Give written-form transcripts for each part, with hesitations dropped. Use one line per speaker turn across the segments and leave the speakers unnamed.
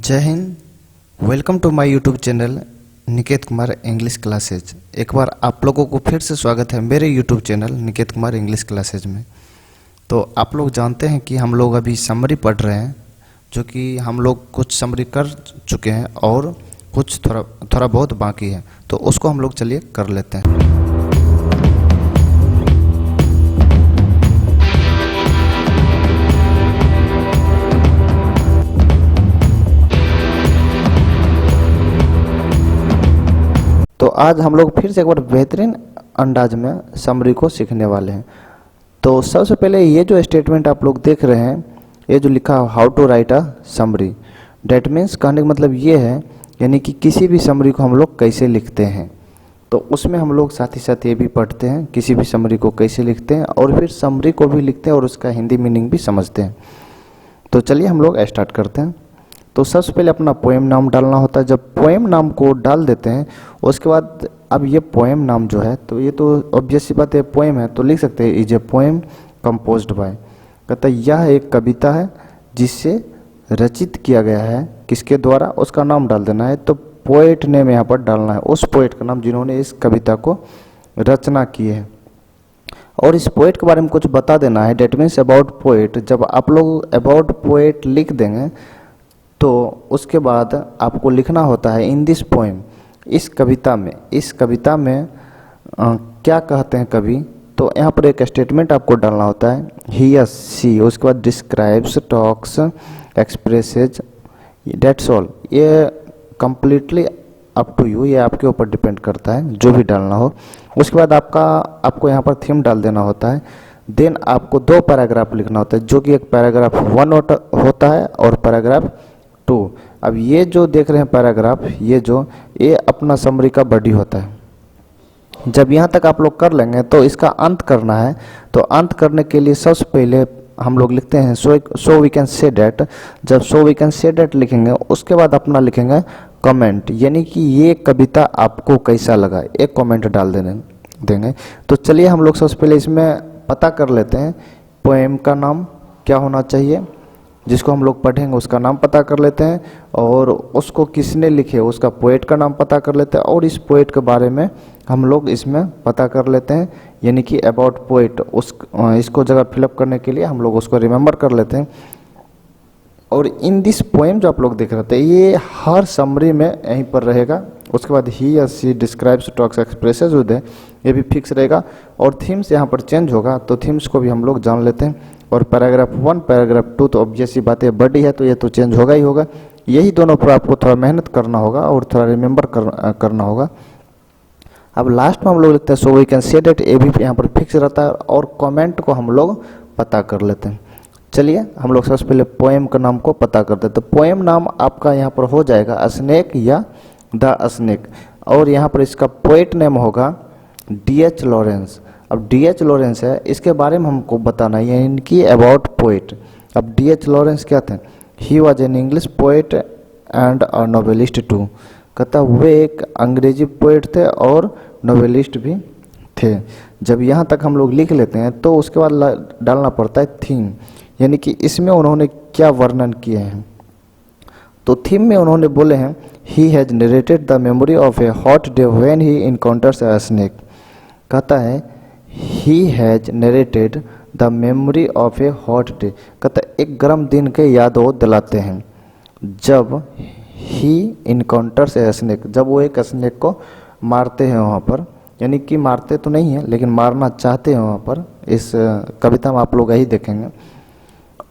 जय हिंद। Welcome to my YouTube channel Niket Kumar English classes. एक बार आप लोगों को फिर से स्वागत है मेरे YouTube channel Niket Kumar English classes में। तो आप लोग जानते हैं कि हम लोग अभी समरी पढ़ रहे हैं, जो कि हम लोग कुछ समरी कर चुके हैं और कुछ थोड़ा बहुत बाकी है, तो उसको हम लोग चलिए कर लेते हैं। तो आज हम लोग फिर से एक बार बेहतरीन अंदाज में समरी को सीखने वाले हैं। तो सबसे पहले ये जो स्टेटमेंट आप लोग देख रहे हैं, ये जो लिखा how to write a summary, that means कहने का मतलब ये है, यानी कि किसी भी समरी को हम लोग कैसे लिखते हैं। तो उसमें हम लोग साथ ही साथ ये भी पढ़ते हैं किसी भी समरी को कैसे लिखते हैं, और फिर समरी को भी लिखते हैं और उसका हिंदी मीनिंग भी समझते हैं। तो चलिए हम लोग स्टार्ट करते हैं। तो सबसे पहले अपना पोएम नाम डालना होता है। जब पोएम नाम को डाल देते हैं उसके बाद अब ये पोएम नाम जो है, तो ये तो ऑब्वियस सी बात है, पोएम है, तो लिख सकते हैं is a poem composed bye. कहता है यह एक कविता है जिससे रचित किया गया है, किसके द्वारा, उसका नाम डाल देना है। तो पोएट नेम यहाँ पर डालना है, उस पोएट का नाम जिन्होंने इस कविता को रचना की है, और इस पोएट के बारे में कुछ बता देना है। That means about poet. जब आप लोग अबाउट पोएट लिख देंगे तो उसके बाद आपको लिखना होता है इन दिस पोएम, इस कविता में क्या कहते हैं कवि। तो यहाँ पर एक स्टेटमेंट आपको डालना होता है, ही या सी, उसके बाद describes, talks, expresses, that's all. ये कंप्लीटली अप टू यू, ये आपके ऊपर डिपेंड करता है जो भी डालना हो। उसके बाद आपको यहाँ पर थीम डाल देना होता है। देन आपको 2 पैराग्राफ लिखना होता है, जो कि एक पैराग्राफ 1 होता है और पैराग्राफ 2। अब ये जो देख रहे हैं पैराग्राफ, ये अपना समरी का बॉडी होता है। जब यहाँ तक आप लोग कर लेंगे तो इसका अंत करना है। तो अंत करने के लिए सबसे पहले हम लोग लिखते हैं so we can say that. जब so we can say that लिखेंगे उसके बाद अपना लिखेंगे कमेंट, यानी कि ये कविता आपको कैसा लगा, एक कमेंट डाल देंगे। तो चलिए हम लोग सबसे पहले इसमें पता कर लेते हैं पोएम का नाम क्या होना चाहिए, जिसको हम लोग पढ़ेंगे उसका नाम पता कर लेते हैं, और उसको किसने लिखे उसका पोएट का नाम पता कर लेते हैं, और इस पोएट के बारे में हम लोग इसमें पता कर लेते हैं, यानी कि अबाउट पोएट। इसको जगह फिलअप करने के लिए हम लोग उसको रिमेंबर कर लेते हैं। और इन दिस पोएम जो आप लोग देख रहे थे, ये हर समरी में यहीं पर रहेगा। उसके बाद ही या सी, डिस्क्राइब्स, टॉक्स, एक्सप्रेसेस विद, ये भी फिक्स रहेगा। और थीम्स यहाँ पर चेंज होगा, तो थीम्स को भी हम लोग जान लेते हैं। और पैराग्राफ 1, पैराग्राफ 2 तो ऑब्वियस सी बात है, बड़ी है तो ये तो चेंज होगा ही होगा। यही दोनों पर आपको थोड़ा मेहनत करना होगा और थोड़ा रिमेंबर करना होगा। अब लास्ट में हम लोग लिखते हैं so we can say that, ये भी यहाँ पर फिक्स रहता है, और कमेंट को हम लोग पता कर लेते हैं। चलिए हम लोग सबसे पहले पोएम का नाम को पता करते हैं। तो पोएम नाम आपका यहाँ पर हो जाएगा स्नेक या द स्नेक, और यहाँ पर इसका पोएट नेम होगा D.H. लॉरेंस। अब D.H. लॉरेंस है, इसके बारे में हमको बताना है, इनकी अबाउट पोएट। अब D.H. लॉरेंस क्या थे, he was an English poet and a novelist too. कहता वे एक अंग्रेजी पोएट थे और नोवेलिस्ट भी थे। जब यहाँ तक हम लोग लिख लेते हैं तो उसके बाद डालना पड़ता है थीम, यानी कि इसमें उन्होंने क्या वर्णन किए हैं। तो थीम में उन्होंने बोले हैं he has narrated the memory of A hot day when he encounters a snake. कहता है he has narrated the memory of A hot day. कहता है एक गर्म दिन के याद वो दिलाते हैं जब ही इनकाउंटर्स ए स्नेक, जब वो एक स्नेक को मारते हैं वहाँ पर, यानी कि मारते तो नहीं है लेकिन मारना चाहते हैं वहाँ पर। इस कविता में आप लोग यही देखेंगे।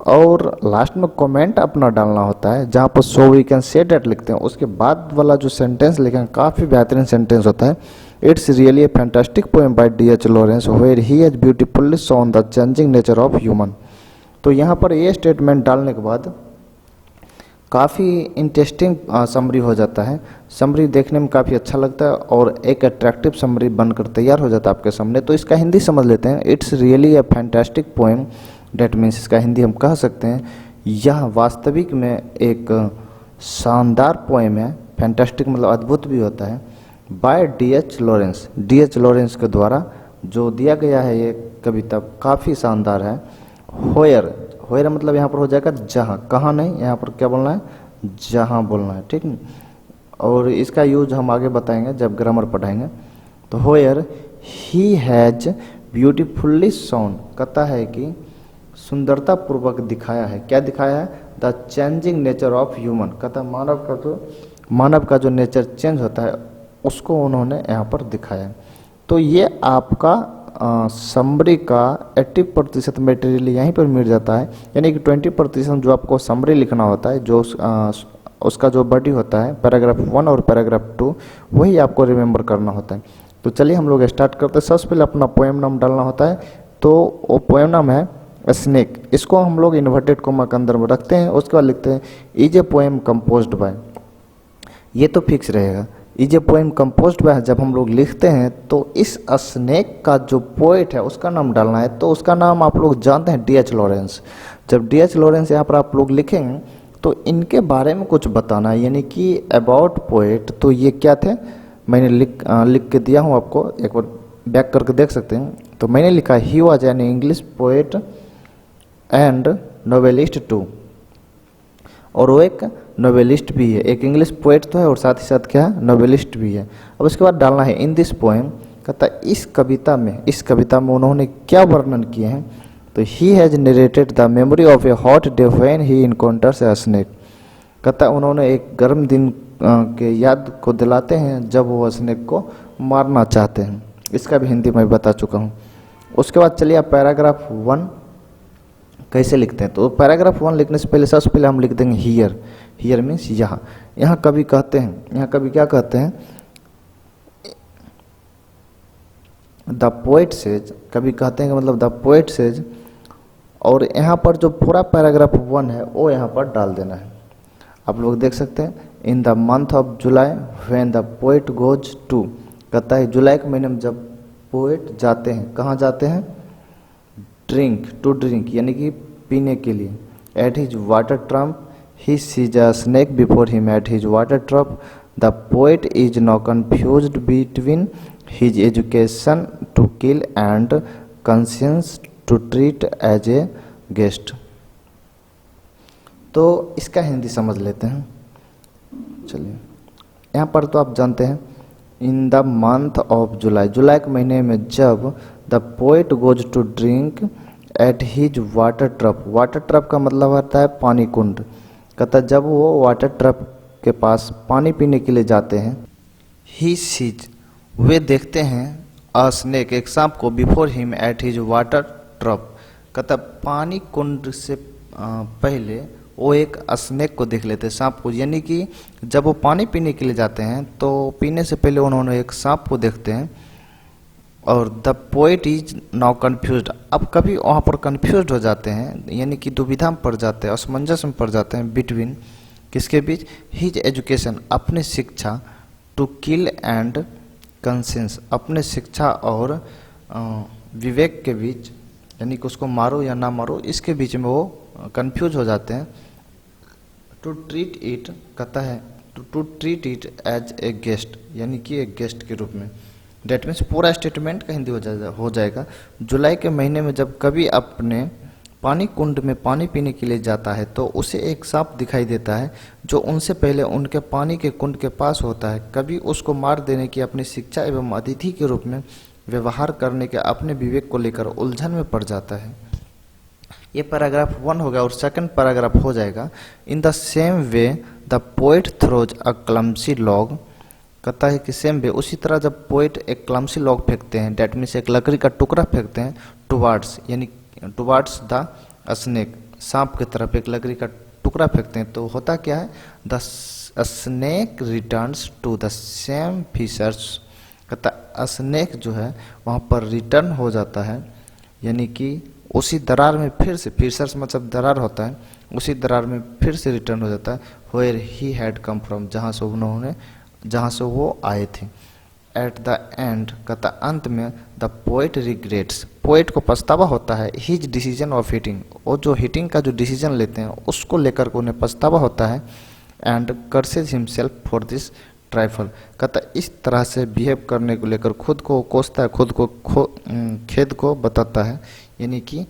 और लास्ट में कमेंट अपना डालना होता है, जहाँ पर so we can say that लिखते हैं उसके बाद वाला जो सेंटेंस लिखेंगे काफ़ी बेहतरीन सेंटेंस होता है। It's really a fantastic poem by D.H. Lawrence where he has beautifully shown the changing nature of human. तो यहाँ पर ये स्टेटमेंट डालने के बाद काफ़ी इंटरेस्टिंग समरी हो जाता है। समरी देखने में काफ़ी अच्छा लगता है और एक अट्रैक्टिव समरी बनकर तैयार हो जाता है आपके सामने। तो इसका हिंदी समझ लेते हैं। It's really a fantastic poem, that means इसका हिंदी हम कह सकते हैं यह वास्तविक में एक शानदार पोएम है। फैंटास्टिक मतलब अद्भुत भी होता है। Bye D.H. Lawrence, D.H. Lawrence के द्वारा जो दिया गया है ये कविता काफ़ी शानदार है। होयर मतलब यहाँ पर हो जाएगा जहाँ, कहाँ नहीं, यहाँ पर क्या बोलना है जहाँ बोलना है, ठीक है। और इसका यूज हम आगे बताएंगे जब ग्रामर पढ़ाएंगे। तो होयर ही हैज ब्यूटीफुल्ली शोन, कहता है कि सुंदरता पूर्वक दिखाया है। क्या दिखाया है? The changing nature of human, कहता मानव का जो नेचर चेंज होता है उसको उन्होंने यहाँ पर दिखाया है। तो ये आपका समरी का 80% मटेरियल यहीं पर मिल जाता है, यानी कि 20% जो आपको समरी लिखना होता है, जो उसका जो बॉडी होता है पैराग्राफ 1 और पैराग्राफ 2, वही आपको रिमेंबर करना होता है। तो चलिए हम लोग स्टार्ट करते हैं। सबसे पहले अपना पोएम नाम डालना होता है, तो वो पोएम नाम है स्नेक। इसको हम लोग इन्वर्टेड कोमा के अंदर में रखते हैं। उसके बाद लिखते हैं is a poem composed bye, ये तो फिक्स रहेगा। Is a poem composed bye जब हम लोग लिखते हैं तो इस स्नेक का जो पोएट है उसका नाम डालना है। तो उसका नाम आप लोग जानते हैं D.H. लॉरेंस। जब D.H. लॉरेंस यहाँ पर आप लोग लिखेंगे तो इनके बारे में कुछ बताना है, यानी कि अबाउट पोएट। तो ये क्या थे, मैंने लिख के दिया हूँ आपको, एक बार बैक करके देख सकते हैं। तो मैंने लिखा he was an English poet and novelist too, और वो एक नोवेलिस्ट भी है। एक इंग्लिश पोएट तो है और साथ ही साथ क्या है, नोवेलिस्ट भी है। अब उसके बाद डालना है इन दिस पोएम, कहता है इस कविता में उन्होंने क्या वर्णन किए हैं। तो he has narrated the memory of A hot day when he encounters a snake, कहता है उन्होंने एक गर्म दिन के याद को दिलाते हैं जब वो स्नेक को मारना चाहते हैं। इसका भी हिंदी में बता चुका हूँ। उसके बाद चलिए आप पैराग्राफ 1 कैसे लिखते हैं। तो पैराग्राफ 1 लिखने से पहले सबसे पहले हम लिख देंगे हियर। हियर मीन्स यहाँ कवि कहते हैं, यहाँ कवि क्या कहते हैं, द पोएट सेज, कवि कहते हैं कि मतलब द पोएट सेज। और यहाँ पर जो पूरा पैराग्राफ 1 है वो यहाँ पर डाल देना है। आप लोग देख सकते हैं in the month of July when the poet goes to, कहता है जुलाई के महीने में जब पोएट जाते हैं, कहाँ जाते हैं, ड्रिंक, टू ड्रिंक यानी कि पीने के लिए। At his water trump he sees a snake before him at his water trump, the poet is now confused between his education to kill and conscience to treat as a guest. तो इसका हिंदी समझ लेते हैं। चलिए यहाँ पर तो आप जानते हैं in the month of July, जुलाई के महीने में जब the poet goes to drink at his water trough, water trough का मतलब होता है पानी कुंड, कहता जब वो वाटर ट्रप के पास पानी पीने के लिए जाते हैं, ही सीज वे देखते हैं अ स्नेक एक सांप को, before him at his water trough, कहता पानी कुंड से पहले वो एक स्नेक को देख लेते हैं, सांप को। यानी कि जब वो पानी पीने के लिए जाते हैं तो पीने से पहले उन्होंने एक सांप को देखते हैं। और the poet is now confused, अब कभी वहाँ पर कन्फ्यूज्ड हो जाते हैं, यानी कि दुविधा में पड़ जाते हैं, असमंजस में पड़ जाते हैं, बिटवीन किसके बीच, हिज एजुकेशन अपने शिक्षा, टू किल एंड कंसेंस अपने शिक्षा और विवेक के बीच, यानी कि उसको मारो या ना मारो इसके बीच में वो कंफ्यूज हो जाते हैं। टू ट्रीट इट, कहता है to treat it as a guest, यानी कि एक गेस्ट के रूप में। डेट मीन्स पूरा स्टेटमेंट का हिंदी हो जाएगा। जुलाई के महीने में जब कभी अपने पानी कुंड में पानी पीने के लिए जाता है तो उसे एक सांप दिखाई देता है जो उनसे पहले उनके पानी के कुंड के पास होता है। कभी उसको मार देने की अपनी शिक्षा एवं अतिथि के रूप में व्यवहार करने के अपने विवेक को लेकर उलझन में पड़ जाता है। ये पैराग्राफ 1 हो गया। और सेकंड पैराग्राफ हो जाएगा in the same way the poet throws a clumsy log, कहता है कि सेम वे उसी तरह जब पोएट एक क्लम्सी लॉग फेंकते हैं, डेट मीन्स एक लकड़ी का टुकड़ा फेंकते हैं, टुवार्ड्स यानी टुवार्ड्स द स्नेक, सांप की तरफ एक लकड़ी का टुकड़ा फेंकते हैं, तो होता क्या है, the snake returns to the same fissures, कहता स्नेक जो है वहाँ पर रिटर्न हो जाता है, यानी कि उसी दरार में फिर से, फिशर्स मतलब दरार होता है, उसी दरार में फिर से रिटर्न हो जाता है, where he had come from, जहाँ से वो आए थे। एट द एंड, कहता अंत में, द पोएट रिग्रेट्स, पोएट को पछतावा होता है, हिज डिसीजन ऑफ हिटिंग, वो जो हिटिंग का जो डिसीजन लेते हैं उसको लेकर के उन्हें पछतावा होता है। And curses himself for this trifle, कहता इस तरह से बिहेव करने को लेकर खुद को कोसता है, खुद को खेद को बताता है, यानी कि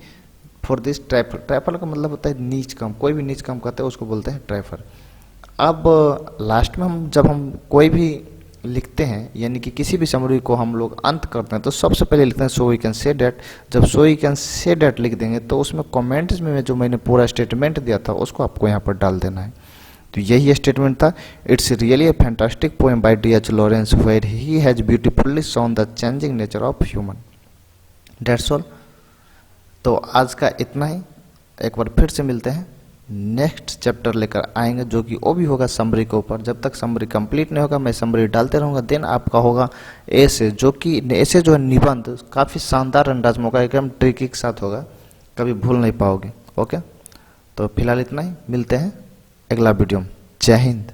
फॉर दिस ट्राइफल, ट्राइफल का मतलब होता है नीच काम, कोई भी नीच काम करता है उसको बोलते हैं ट्राइफल। अब लास्ट में जब हम कोई भी लिखते हैं, यानी कि किसी भी समरी को हम लोग अंत करते हैं, तो सबसे पहले लिखते हैं so we can say that. जब so we can say that लिख देंगे तो उसमें कमेंट्स में जो मैंने पूरा स्टेटमेंट दिया था उसको आपको यहाँ पर डाल देना है। तो यही स्टेटमेंट था। It's really a fantastic poem by D.H. Lawrence where he has beautifully shown the changing nature of human. That's all. तो आज का इतना ही। एक बार फिर से मिलते हैं, नेक्स्ट चैप्टर लेकर आएंगे जो कि वो भी होगा समरी के ऊपर। जब तक समरी कंप्लीट नहीं होगा मैं समरी डालते रहूँगा। देन आपका होगा ऐसे, जो कि ऐसे जो है निबंध काफ़ी शानदार अंदाज में होगा, एकदम ट्रिकी के साथ होगा, कभी भूल नहीं पाओगे। ओके, तो फिलहाल इतना ही, मिलते हैं अगला वीडियो में। जय हिंद।